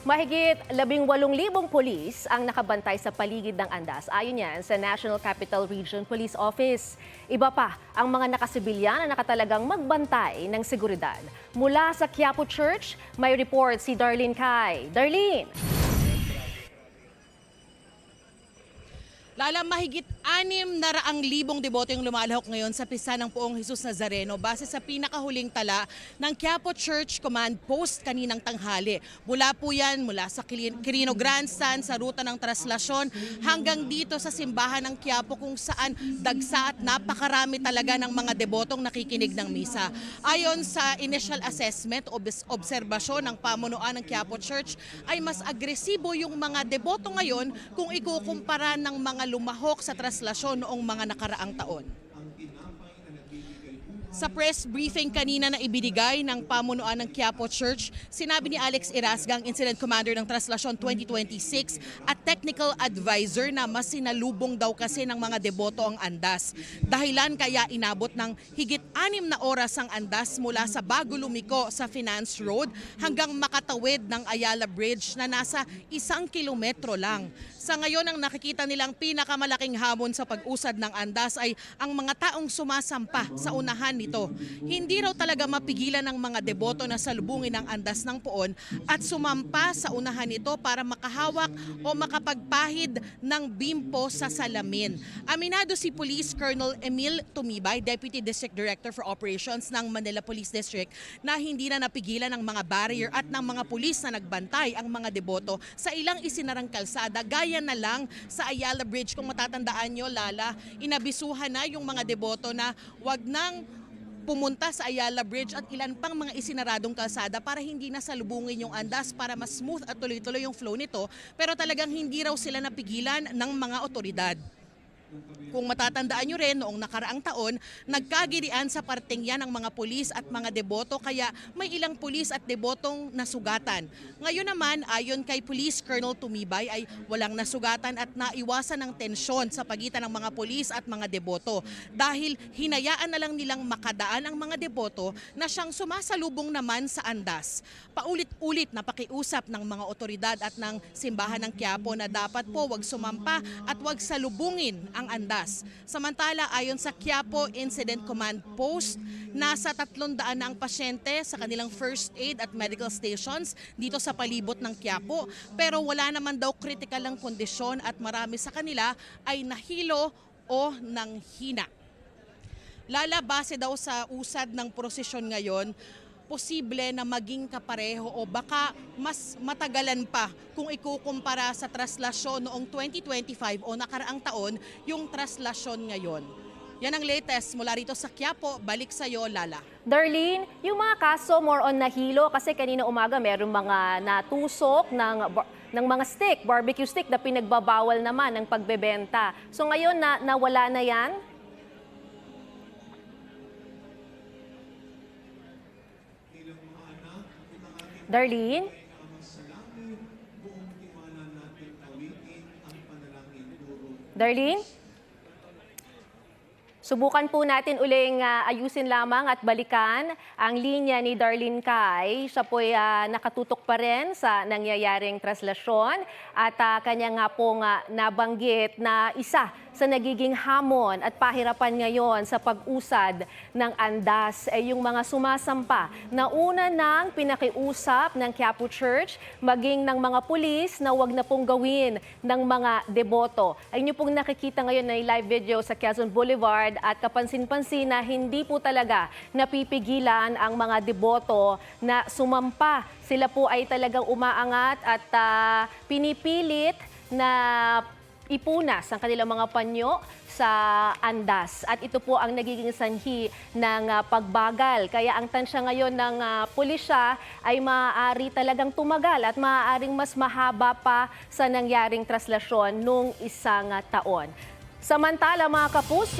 Mahigit 18,000 pulis ang nakabantay sa paligid ng Andas. Ayon yan sa National Capital Region Police Office. Iba pa ang mga nakasibilyan na nakatalagang magbantay ng seguridad. Mula sa Quiapo Church, may report si Darlene Cay. Darlene! Lala, mahigit 600,000 deboto yung lumalahok ngayon sa pista ng Poong Jesus Nazareno base sa pinakahuling tala ng Quiapo Church Command Post kaninang tanghali. Mula po yan, mula sa Quirino Grandstand, sa ruta ng Traslasyon, hanggang dito sa simbahan ng Quiapo kung saan dagsa at napakarami talaga ng mga debotong nakikinig ng misa. Ayon sa initial assessment o obserbasyon ng pamunuan ng Quiapo Church, ay mas agresibo yung mga deboto ngayon kung ikukumpara ng mga lumahok sa traslasyon noong mga nakaraang taon. Sa press briefing kanina na ibinigay ng pamunuan ng Quiapo Church, sinabi ni Alex Irazga, ang Incident Commander ng Traslasyon 2026 at Technical Advisor, na mas sinalubong daw kasi ng mga deboto ang Andas. Dahilan kaya inabot ng higit 6 na oras ang Andas mula sa bago lumiko sa Finance Road hanggang makatawid ng Ayala Bridge na nasa 1 kilometro lang. Sa ngayon, ang nakikita nilang pinakamalaking hamon sa pag-usad ng Andas ay ang mga taong sumasampa sa unahan nito. Hindi raw talaga mapigilan ng mga deboto na salubungin ang Andas ng Poon at sumampa sa unahan nito para makahawak o makapagpahid ng bimpo sa salamin. Aminado si Police Colonel Emil Tumibay, Deputy District Director for Operations ng Manila Police District, na hindi na napigilan ng mga barrier at ng mga pulis na nagbantay ang mga deboto sa ilang isinarang kalsada, gaya na lang sa Ayala Bridge. Kung matatandaan nyo, Lala, inabisuhan na yung mga deboto na wag nang pumunta sa Ayala Bridge at ilan pang mga isinaradong kalsada para hindi na salubungin yung Andas, para mas smooth at tuloy-tuloy yung flow nito. Pero talagang hindi raw sila napigilan ng mga otoridad. Kung matatandaan nyo rin, noong nakaraang taon, nagkagirian sa parteng yan ng mga pulis at mga deboto, kaya may ilang pulis at debotong nasugatan. Ngayon naman, ayon kay Police Colonel Tumibay, ay walang nasugatan at naiwasan ng tensyon sa pagitan ng mga pulis at mga deboto. Dahil hinayaan na lang nilang makadaan ang mga deboto na siyang sumasalubong naman sa Andas. Paulit-ulit na pakiusap ng mga otoridad at ng simbahan ng Quiapo na dapat po wag sumampa at wag salubungin ang Andas. Samantala, ayon sa Quiapo Incident Command Post, nasa 300 na ang pasyente sa kanilang first aid at medical stations dito sa palibot ng Quiapo, pero wala naman daw critical ang kondisyon at marami sa kanila ay nahilo o nanghina. Lala, base daw sa usad ng prosesyon ngayon, posible na maging kapareho o baka mas matagalan pa kung ikukumpara sa traslasyon noong 2025 o nakaraang taon yung traslasyon ngayon. Yan ang latest mula rito sa Quiapo. Balik sa iyo, Lala. Darlene, yung mga kaso more on nahilo kasi kanina umaga meron mga natusok ng mga stick, barbecue stick na pinagbabawal naman ng pagbebenta. So ngayon nawala na yan? Darlene? Darlene? Subukan po natin uling ayusin lamang at balikan ang linya ni Darlene Cay. Siya po'y nakatutok pa rin sa nangyayaring traslasyon at kanya nga pong nabanggit na isa sa nagiging hamon at pahirapan ngayon sa pag-usad ng Andas ay yung mga sumasampa na una nang pinakiusap ng Quiapo Church maging ng mga pulis na wag na pong gawin ng mga deboto. Ay niyo pong nakikita ngayon na live video sa Quezon Boulevard at kapansin-pansin na hindi po talaga napipigilan ang mga deboto na sumampa. Sila po ay talagang umaangat at pinipilit na ipunas ang kanilang mga panyo sa Andas. At ito po ang nagiging sanhi ng pagbagal. Kaya ang tansya ngayon ng pulisya ay maaari talagang tumagal at maaaring mas mahaba pa sa nangyaring traslasyon nung isang taon. Samantala mga kapuso,